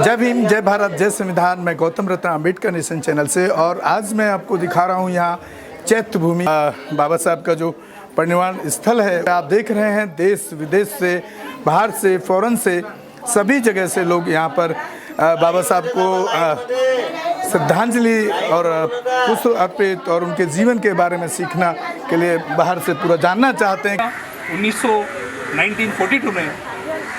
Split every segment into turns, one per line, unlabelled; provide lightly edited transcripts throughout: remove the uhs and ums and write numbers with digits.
जय भीम, जय भारत, जय संविधान। मैं गौतम रत्न अम्बेडकर नेशन चैनल से, और आज मैं आपको दिखा रहा हूँ यहाँ चैत्य भूमि बाबा साहब का जो परिनिर्वाण स्थल है। आप देख रहे हैं देश विदेश से, बाहर से, फॉरेन से, सभी जगह से लोग यहाँ पर बाबा साहब को श्रद्धांजलि और पुष्प अर्पित और उनके जीवन के बारे में सीखना के लिए बाहर से पूरा जानना चाहते हैं।
1942 में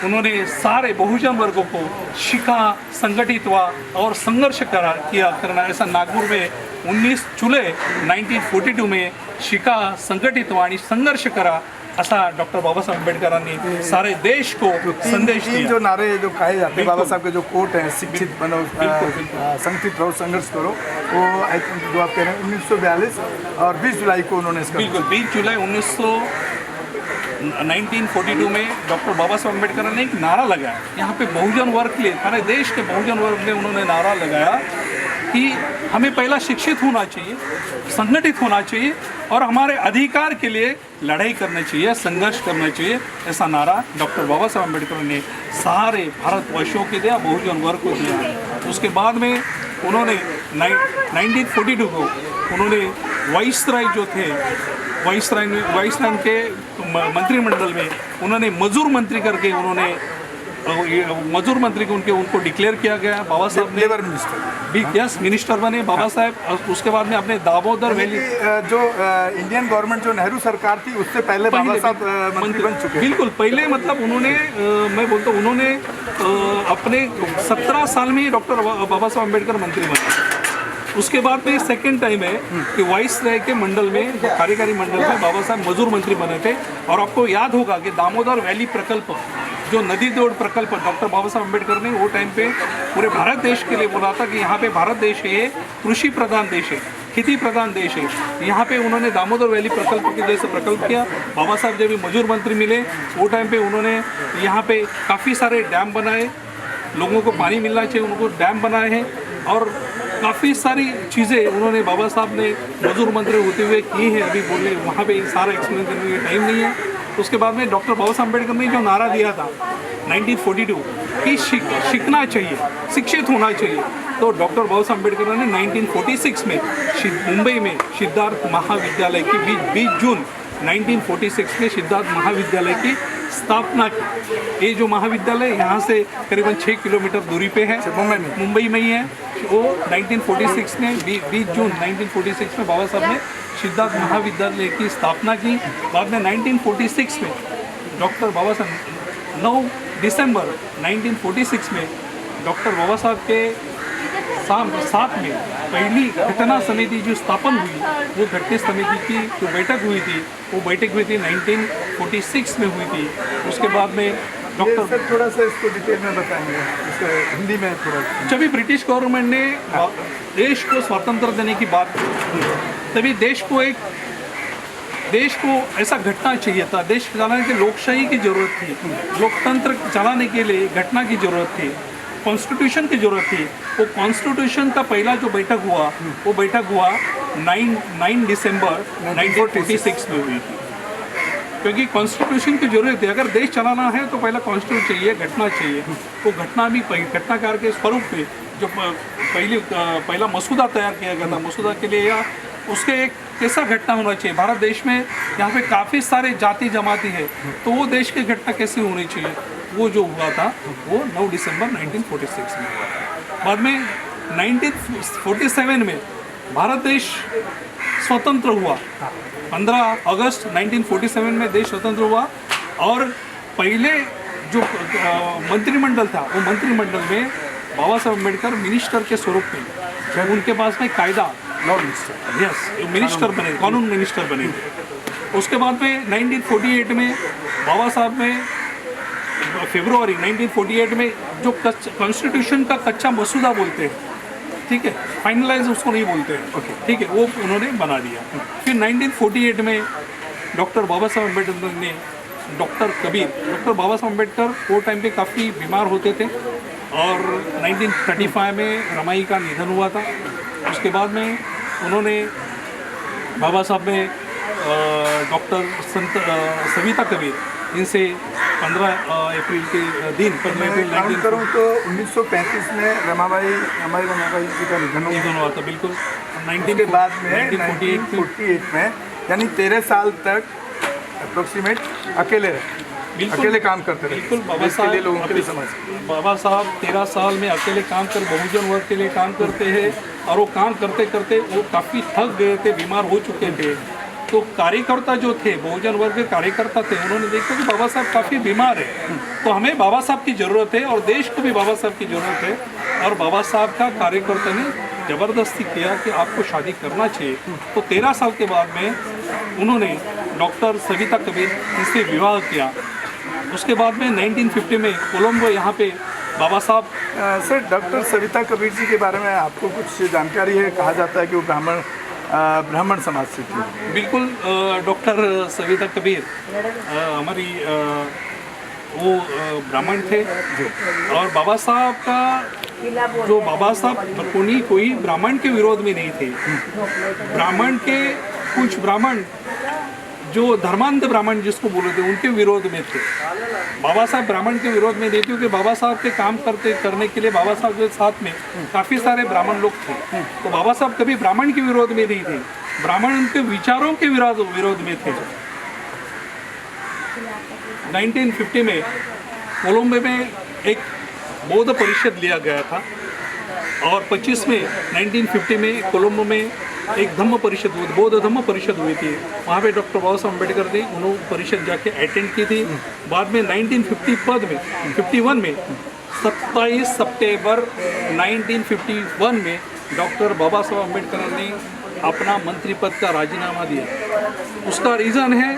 उन्होंने सारे बहुजन वर्गों को शिखा, संगठित हुआ और संघर्ष करना ऐसा नागपुर में 19 जुलाई 1942 में शिखा, संघटित हुआ आणि संघर्ष करा असा डॉक्टर बाबासाहेब आंबेडकरांनी सारे देश को संदेश दिया।
जो नारे जो कहे जाते हैं बाबा साहब के जो कोट हैं, शिक्षित बनो, संगठित रहो, संघर्ष करो, वो आई थिंक जो आप कह रहे हैं 1942 और 20 जुलाई को उन्होंने इसका
बिल्कुल 20 जुलाई 1942 में डॉक्टर बाबा साहब आंबेडकर ने एक नारा लगाया। यहाँ पे बहुजन वर्ग के लिए, सारे देश के बहुजन वर्ग में उन्होंने नारा लगाया कि हमें पहला शिक्षित होना चाहिए, संगठित होना चाहिए और हमारे अधिकार के लिए लड़ाई करनी चाहिए, संघर्ष करना चाहिए। ऐसा नारा डॉक्टर बाबा साहब आंबेडकर ने सारे भारतवर्षों के दिया, बहुजन वर्ग को दिया। उसके बाद में उन्होंने 1942 को उन्होंने वाइसराय जो थे, वाइसराय के मंत्रिमंडल में उन्होंने मजदूर मंत्री करके उन्होंने मजदूर मंत्री को उनको डिक्लेयर किया गया। बाबा साहब ने
लेबर मिनिस्टर,
यस मिनिस्टर बने बाबा साहब। उसके बाद में अपने दामोदर वैली
जो इंडियन गवर्नमेंट जो नेहरू सरकार थी उससे पहले बाबा साहब मंत्री बन चुके।
बिल्कुल पहले, मतलब उन्होंने मैं बोलता हूँ उन्होंने अपने 17 साल में ही डॉक्टर बाबा साहब अम्बेडकर मंत्री बने। उसके बाद में सेकेंड टाइम है कि वाइसराय के मंडल में, कार्यकारी मंडल में बाबा साहब मजदूर मंत्री बने थे। और आपको याद होगा कि दामोदर वैली प्रकल्प, जो नदी जोड़ प्रकल्प डॉक्टर बाबा साहब अम्बेडकर ने वो टाइम पे पूरे भारत देश के लिए बोला था कि यहाँ पे भारत देश है, कृषि प्रधान देश है, खेती प्रधान देश है। यहाँ पे उन्होंने दामोदर वैली प्रकल्प के जैसे प्रकल्प किया। बाबा साहब जब भी मजदूर मंत्री मिले वो टाइम पे उन्होंने यहाँ पे काफ़ी सारे डैम बनाए, लोगों को पानी मिलना चाहिए, उनको डैम बनाए हैं और काफ़ी सारी चीज़ें उन्होंने बाबा साहब ने मजदूर मंत्री होते हुए की है। अभी बोलने वहाँ पे सारा एक्सप्लेन करने का टाइम नहीं है। उसके बाद में डॉक्टर बाबा साहब अम्बेडकर ने जो नारा दिया था 1942 कि सीखना चाहिए, शिक्षित होना चाहिए, तो डॉक्टर बाबा साहब अम्बेडकर ने 1946 में मुंबई में सिद्धार्थ महाविद्यालय की 20 जून 1946 में सिद्धार्थ महाविद्यालय की स्थापना की। ये जो महाविद्यालय यहाँ से करीबन 6 किलोमीटर दूरी पे है, मुंबई में ही है। वो 1946 में 20 जून 1946 में बाबा साहब ने सिद्धार्थ महाविद्यालय की स्थापना की। बाद में 1946 में डॉक्टर बाबा साहब 9 दिसंबर 1946 में डॉक्टर बाबा साहब के साथ में पहली घटना समिति जो स्थापन हुई, वो घटना समिति की जो बैठक हुई थी, वो बैठक हुई थी 1946 में हुई थी। उसके बाद में डॉक्टर
थोड़ा सा इसको डिटेल में बताएंगे, इसको हिंदी में थोड़ा।
जब ब्रिटिश गवर्नमेंट ने देश को स्वतंत्र देने की बात की, तभी देश को ऐसा घटना चाहिए था। देश चलाने के लिए लोकशाही की जरूरत थी, लोकतंत्र चलाने के लिए घटना की जरूरत थी, कॉन्स्टिट्यूशन की जरूरत थी। वो कॉन्स्टिट्यूशन का पहला जो बैठक हुआ, वो बैठक हुआ 9 दिसंबर 1946 में हुई थी। क्योंकि कॉन्स्टिट्यूशन की जरूरत है। अगर देश चलाना है तो पहला कॉन्स्टिट्यूशन चाहिए, घटना चाहिए। वो घटना भी घटनाकार के स्वरूप में जो पहला मसूदा तैयार किया गया था, मसूदा के लिए या उसके एक कैसा घटना होना चाहिए। भारत देश में यहाँ पे काफ़ी सारे जाति जमाती है, तो वो देश की घटना कैसी होनी चाहिए, वो जो हुआ था वो 9 दिसंबर 1946 में हुआ। बाद में 1947 में भारत देश स्वतंत्र हुआ। 15 अगस्त 1947 में देश स्वतंत्र हुआ और पहले जो मंत्रिमंडल था, वो मंत्रिमंडल में बाबा साहब अम्बेडकर मिनिस्टर के स्वरूप में, जब उनके पास में कायदा लॉ मिनिस्टर, यस मिनिस्टर बने, कानून मिनिस्टर बने थे। उसके बाद में 1948 में बाबा साहब ने फरवरी 1948 में जो कॉन्स्टिट्यूशन का कच्चा मसूदा बोलते हैं, ठीक है, फाइनलाइज उसको नहीं बोलते हैं, ओके ठीक है, वो उन्होंने बना दिया। फिर 1948 में डॉक्टर बाबा साहब अम्बेडकर ने डॉक्टर बाबा साहब अम्बेडकर वो टाइम पे काफ़ी बीमार होते थे और 1935 में रमाई का निधन हुआ था। उसके बाद में उन्होंने बाबा साहब ने डॉक्टर सविता कबीर, इनसे 15 अप्रैल के दिन 15 अप्रैल
काउंट करूँ तो 1935 में रमाबाई जी का निधन हुआ।
निधन हुआ था, बिल्कुल।
उसके बाद में
1948
में यानी 13 साल तक अप्रोक्सीमेट अकेले रहे, अकेले काम करते रहे।
बिल्कुल। बाबा
देश के लिए, लोगों के लिए,
साहब
समाज।
बाबा साहब 13 साल में अकेले काम कर बहुजन वर्ग के लिए काम करते हैं, और वो काम करते करते वो काफ़ी थक गए थे, बीमार हो चुके थे। तो कार्यकर्ता जो थे, बहुजन वर्ग के कार्यकर्ता थे, उन्होंने देखा कि बाबा साहब काफ़ी बीमार है, तो हमें बाबा साहब की ज़रूरत है और देश को भी बाबा साहब की ज़रूरत है। और बाबा साहब का कार्यकर्ता ने ज़बरदस्ती किया कि आपको शादी करना चाहिए। तो 13 साल के बाद में उन्होंने डॉक्टर सविता कबीर से विवाह किया। उसके बाद में 1950 में कोलंबो यहाँ पे बाबा साहब
सर, डॉक्टर सविता कबीर जी के बारे में आपको कुछ जानकारी है? कहा जाता है कि वो ब्राह्मण समाज से थी।
बिल्कुल। डॉक्टर सविता कबीर हमारी वो ब्राह्मण थे, और बाबा साहब का जो बाबा साहब कोई ब्राह्मण के विरोध में नहीं थे। ब्राह्मण के कुछ ब्राह्मण जो धर्मांध ब्राह्मण जिसको बोले थे, उनके विरोध में थे। बाबा साहब ब्राह्मण के विरोध में नहीं थे, क्योंकि बाबा साहब के काम करने के लिए बाबा साहब के साथ में काफ़ी सारे ब्राह्मण लोग थे। तो बाबा साहब कभी ब्राह्मण के विरोध में नहीं थे, ब्राह्मण उनके विचारों के विरोध में थे। 1950 में कोलंबो में एक बौद्ध परिषद लिया गया था, और 25 में 1950 में कोलंबो में एक धम्म परिषद हुई, बौद्ध धम्म परिषद हुई थी। वहाँ पे डॉक्टर बाबा साहब अम्बेडकर ने उन्होंने परिषद जाके अटेंड की थी। बाद में 1951 में 27 सितंबर 1951 में डॉक्टर बाबा साहब अम्बेडकर ने अपना मंत्री पद का राजीनामा दिया। उसका रीज़न है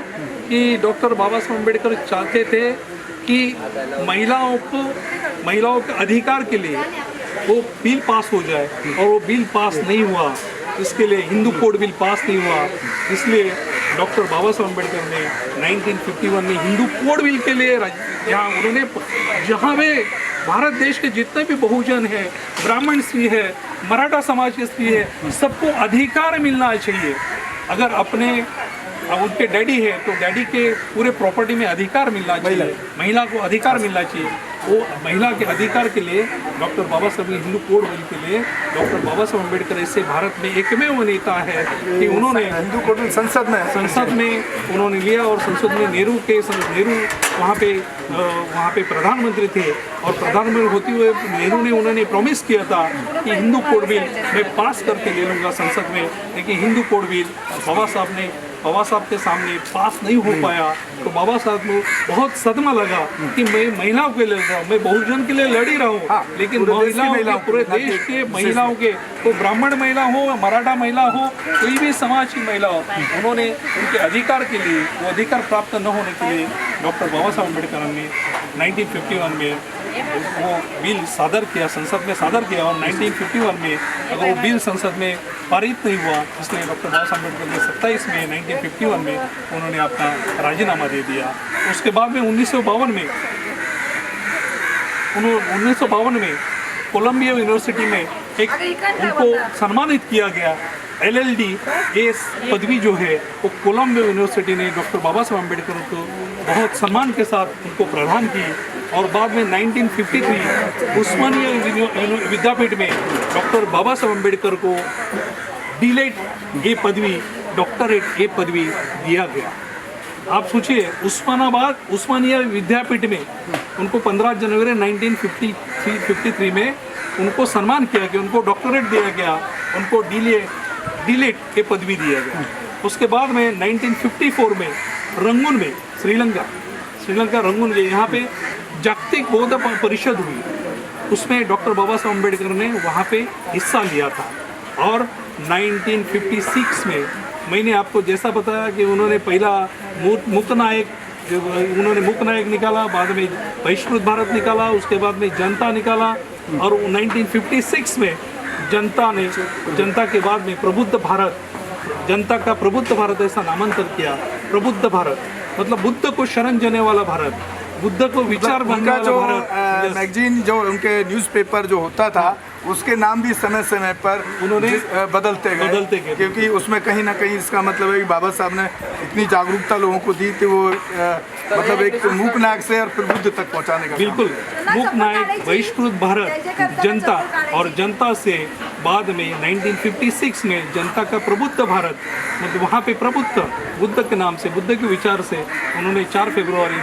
कि डॉक्टर बाबा साहब अम्बेडकर चाहते थे कि महिलाओं के अधिकार के लिए वो बिल पास हो जाए, और वो बिल पास नहीं हुआ। इसके लिए हिंदू कोड बिल पास नहीं हुआ, इसलिए डॉक्टर बाबा साहब अम्बेडकर ने 1951 में हिंदू कोड बिल के लिए जहाँ पे भारत देश के जितने भी बहुजन है, ब्राह्मण स्त्री है, मराठा समाज की स्त्री है, सबको अधिकार मिलना चाहिए। अगर उनके डैडी है तो डैडी के पूरे प्रॉपर्टी में अधिकार मिलना चाहिए, महिला को अधिकार मिलना चाहिए। वो महिला के अधिकार के लिए डॉक्टर बाबा साहब हिंदू कोड बिल के लिए डॉक्टर बाबा साहब अम्बेडकर ऐसे भारत में एकमेव नेता है कि उन्होंने
हिंदू कोड बिल संसद में
उन्होंने लिया, और संसद में नेहरू वहाँ पे प्रधानमंत्री थे, और प्रधानमंत्री होते हुए नेहरू ने उन्होंने प्रॉमिस किया था कि हिंदू कोड बिल मैं पास करके ले लूँगा संसद में। लेकिन हिंदू कोड बिल बाबा साहब के सामने पास नहीं हो पाया। तो बाबा साहब को बहुत सदमा लगा कि मैं महिलाओं के लिए लड़ रहा हूँ, मैं बहुजन के लिए लड़ ही रहा हूँ, लेकिन पूरे देश के महिलाओं के, तो ब्राह्मण महिला हो, मराठा महिला हो, कोई भी समाज की महिला हो, उन्होंने उनके अधिकार के लिए, वो अधिकार प्राप्त न होने के लिए डॉक्टर बाबा साहब अम्बेडकर ने 1951 में वो बिल सादर किया, संसद में सादर किया। और 1951 में अगर वो बिल संसद में पारित नहीं हुआ, इसलिए डॉक्टर बाबा साहब अम्बेडकर ने 27 में 1951 में उन्होंने अपना राजीनामा दे दिया। उसके बाद में 1952 में कोलंबिया यूनिवर्सिटी में उनको सम्मानित किया गया। LLD एस पदवी जो है वो कोलंबिया यूनिवर्सिटी ने डॉक्टर बाबा साहब अम्बेडकर को बहुत सम्मान के साथ उनको प्रदान की। और बाद में 1953 उस्मानिया विद्यापीठ में डॉक्टर बाबा साहब अम्बेडकर को डीलेट ए पदवी, डॉक्टरेट ए पदवी दिया गया। आप सोचिए, उस्मानिया विद्यापीठ में उनको 15 जनवरी 1953 में उनको सम्मान किया गया, उनको डॉक्टरेट दिया गया, उनको डीलेट ए पदवी दिया गया। उसके बाद में 1954 में रंगून में श्रीलंका रंगून में यहाँ पे जागतिक बौद्ध परिषद हुई, उसमें डॉक्टर बाबा साहब अम्बेडकर ने वहाँ पे हिस्सा लिया था। और 1956 में मैंने आपको जैसा बताया कि उन्होंने पहला मुकनायक निकाला, बाद में बहिष्कृत भारत निकाला, उसके बाद में जनता निकाला, और 1956 में जनता के बाद में प्रबुद्ध भारत, जनता का प्रबुद्ध भारत ऐसा नामांतरण किया। प्रबुद्ध भारत मतलब बुद्ध को शरण देने वाला भारत, बुद्ध को विचार बनने वाला भारत।
मैगजीन जो उनके न्यूज़पेपर जो होता था उसके नाम भी समय समय पर
उन्होंने
बदलते गए, क्योंकि उसमें कहीं ना कहीं इसका मतलब है कि बाबा साहब ने इतनी जागरूकता लोगों को दी थी, वो मतलब एक मूकनायक से और फिर बुद्ध तक पहुंचाने का
बिल्कुल मूकनायक बहिष्कृत भारत जनता और जनता से बाद में 1956 में जनता का प्रबुद्ध भारत, मतलब वहाँ पे प्रबुद्ध बुद्ध के नाम से, बुद्ध के विचार से उन्होंने 4 फरवरी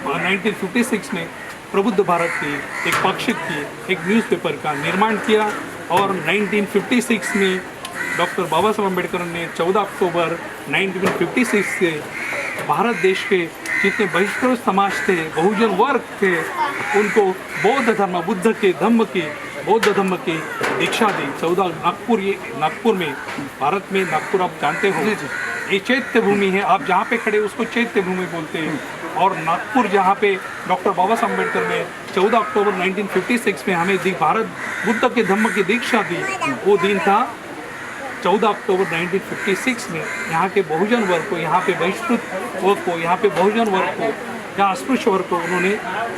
1956 में प्रबुद्ध भारत की एक पाक्षिक की एक न्यूज़पेपर का निर्माण किया। और 1956 में डॉक्टर बाबा साहब अम्बेडकर ने 14 अक्टूबर 1956 से भारत देश के जितने बहिष्कृत समाज थे, बहुजन वर्ग थे, उनको बौद्ध धर्म, बुद्ध के धम्म की, बौद्ध धम्म की दीक्षा दी। 14 नागपुर में, भारत में नागपुर आप जानते हो, ये चैत्य भूमि है। आप जहाँ पे खड़े उसको चैत्य भूमि बोलते हैं। और नागपुर जहाँ पे डॉक्टर बाबा साहब अम्बेडकर ने 14 अक्टूबर 1956 में हमें भारत बुद्ध के धम्म की दीक्षा दी, वो दिन था 14 अक्टूबर 1956 में। यहाँ के बहुजन वर्ग को, यहाँ पे बहिष्कृत वर्ग को, यहाँ पे बहुजन वर्ग को, यहाँ अस्पृश्य वर्ग को उन्होंने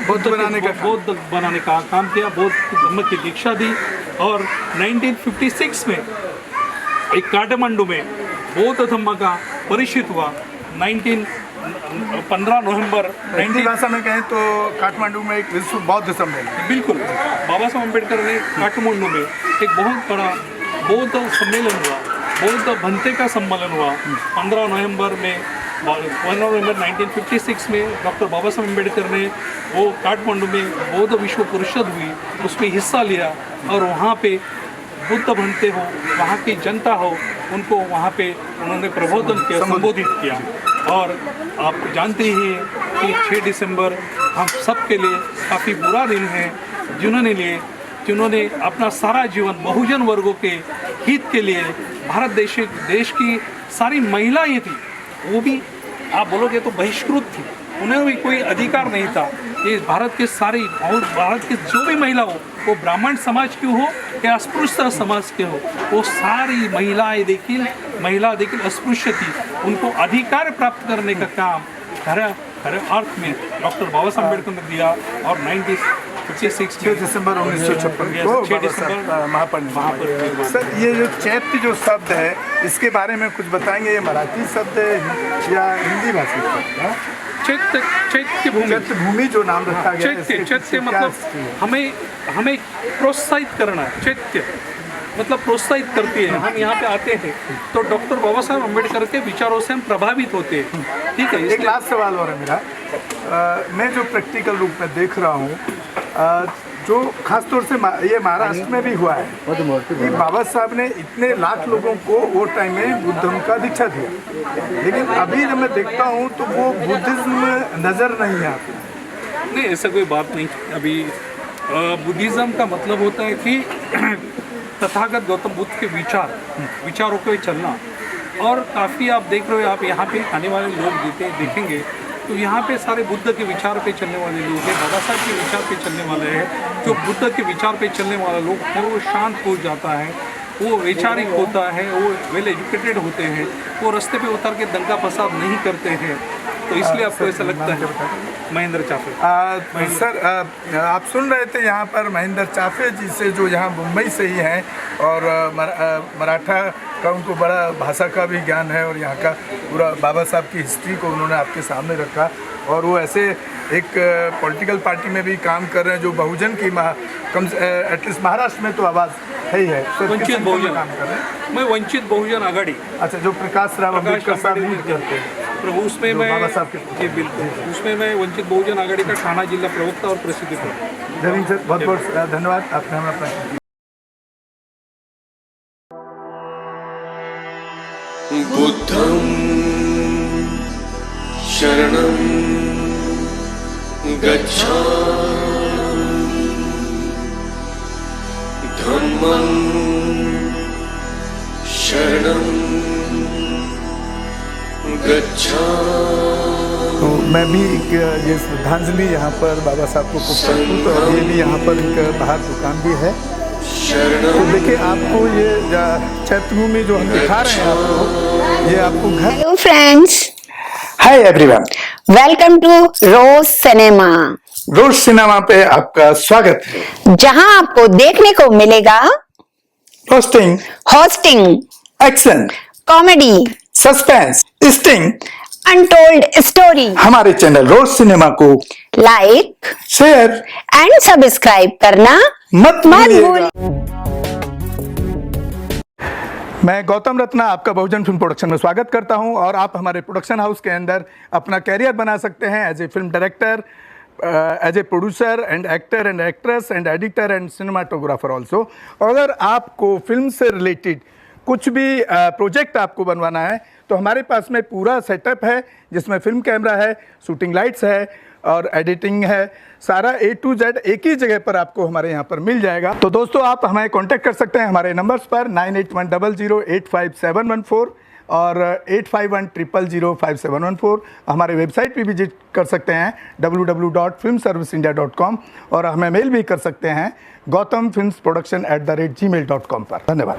बौद्ध बनाने का काम किया, बौद्ध धर्म की दीक्षा दी। और 1956 में एक काठमांडू में बौद्ध धर्म का परिषद हुआ। 15 नवंबर
हिंदी भाषा में कहें तो काठमांडू में एक विश्व बौद्ध सम्मेलन।
बिल्कुल, बाबा साहब अम्बेडकर ने काठमांडू में एक बहुत बड़ा बौद्ध सम्मेलन हुआ, बौद्ध भंते का सम्मेलन हुआ 15 नवंबर 1956 में। डॉक्टर बाबा साहब अम्बेडकर ने वो काठमांडू में बौद्ध विश्व परिषद हुई, उसमें हिस्सा लिया। और वहाँ पे बुद्ध भंते हो, वहाँ की जनता हो, उनको वहाँ पे उन्होंने प्रबोधन किया, संबोधित किया। और आप जानते ही हैं कि 6 दिसंबर हम सब के लिए काफ़ी बुरा दिन है, जिन्होंने अपना सारा जीवन बहुजन वर्गों के हित के लिए, भारत देश की सारी महिलाएं थी, वो भी आप बोलोगे तो बहिष्कृत थी, उन्हें भी कोई अधिकार नहीं था। ये भारत के जो भी महिला हो, वो ब्राह्मण समाज की हो या अस्पृश्य समाज के हो, वो सारी महिला देखिल अस्पृश्य थी। उनको अधिकार प्राप्त करने का काम खरे अर्थ में डॉक्टर बाबा साहब अम्बेडकर ने दिया। और 6
दिसंबर 1956 को महापरिनिर्वाण। सर, ये जो चैत्य जो शब्द है, इसके बारे में कुछ बताएंगे? ये मराठी शब्द है या हिंदी भाषी शब्द है?
चैत्य
भूमि जो नाम रखा गया है,
चैत्य मतलब हमें प्रोत्साहित करना। चैत्य मतलब प्रोत्साहित करती है। हम यहाँ पे आते हैं तो डॉक्टर बाबा साहब अम्बेडकर के विचारों से हम प्रभावित होते हैं। ठीक है,
एक लास्ट सवाल और है मेरा। मैं जो प्रैक्टिकल रूप में देख रहा हूँ, जो खासतौर से ये महाराष्ट्र में भी हुआ है कि बाबा साहब ने इतने लाख लोगों को वो टाइम में बुद्ध धर्म का दीक्षा दिया, लेकिन अभी जब मैं देखता हूँ तो वो बुद्धिज्म नज़र नहीं आता।
नहीं, ऐसा कोई बात नहीं। अभी बुद्धिज़्म का मतलब होता है कि तथागत गौतम बुद्ध के विचारों पे चलना। और काफ़ी आप देख रहे हो, आप यहाँ पे आने वाले लोग देखेंगे तो यहाँ पे सारे बुद्ध के विचार पे चलने वाले लोग हैं, बाबा साहब के विचार पे चलने वाले हैं। जो बुद्ध के विचार पे चलने वाला लोग है, वो शांत हो जाता है, वो वैचारिक होता है, वो वेल एजुकेटेड होते हैं, वो रास्ते पे उतर के दंगा फसाद नहीं करते हैं। तो इसलिए आपको ऐसा लगता है। महेंद्र चाफे।
सर, आप सुन रहे थे यहाँ पर महेंद्र चाफे जी से, जो यहाँ मुंबई से ही हैं और मराठा का उनको बड़ा भाषा का भी ज्ञान है, और यहाँ का पूरा बाबा साहब की हिस्ट्री को उन्होंने आपके सामने रखा। और वो ऐसे एक पॉलिटिकल पार्टी में भी काम कर रहे हैं जो बहुजन की एटलीस्ट महाराष्ट्र में तो आवाज़ है ही है।
वंचित बहुजन
काम कर रहे हैं।
मैं वंचित बहुजन आघाड़ी,
अच्छा, जो प्रकाश राव अम्बेडकर साहब लीड करते हैं,
उसमें मैं
बाबा साहब के,
जी बिल्कुल, उसमें मैं वंचित बहुजन आघाड़ी का ठाणा जिला प्रवक्ता और प्रसिद्धि हूँ।
जमीन सर, बहुत बहुत धन्यवाद, आपने हमें अपना
बुद्धं शरणं गच्छामि धम्मं शरणं गच्छामि।
तो मैं भी एक ये श्रद्धांजलि यहाँ पर बाबा साहब को कुछ करता हूँ। तो ये भी यहाँ पर एक बाहर दुकान भी है। तो देखिए, आपको ये चैत्य भूमि जो हम दिखा रहे हैं आपको, ये आपको घर।
Hello friends,
hi everyone,
welcome to रोज सिनेमा।
रोज सिनेमा पे आपका स्वागत है,
जहां आपको देखने को मिलेगा
hosting,
hosting,
action,
comedy,
suspense, sting,
untold story.
हमारे चैनल रोज सिनेमा को
लाइक
शेयर
एंड सब्सक्राइब करना
मत भूलिएगा।
भूलिए।
मैं गौतम रत्ना आपका बहुजन फिल्म प्रोडक्शन में स्वागत करता हूं और आप हमारे प्रोडक्शन हाउस के अंदर अपना कैरियर बना सकते हैं as a film director, as a producer and actor and actress and editor and cinematographer also. अगर आपको फिल्म से रिलेटेड कुछ भी प्रोजेक्ट आपको बनवाना है तो हमारे पास में पूरा सेटअप है, जिसमें फिल्म कैमरा है, शूटिंग लाइट्स है और एडिटिंग है। सारा A to Z एक ही जगह पर आपको हमारे यहाँ पर मिल जाएगा। तो दोस्तों आप हमें कांटेक्ट कर सकते हैं हमारे नंबर्स पर 9810085714 और 8510005714। हमारे वेबसाइट भी विजिट कर सकते हैं www.filmserviceindia.com और हमें मेल भी कर सकते हैं gautamfilmsproduction@gmail.com पर। धन्यवाद।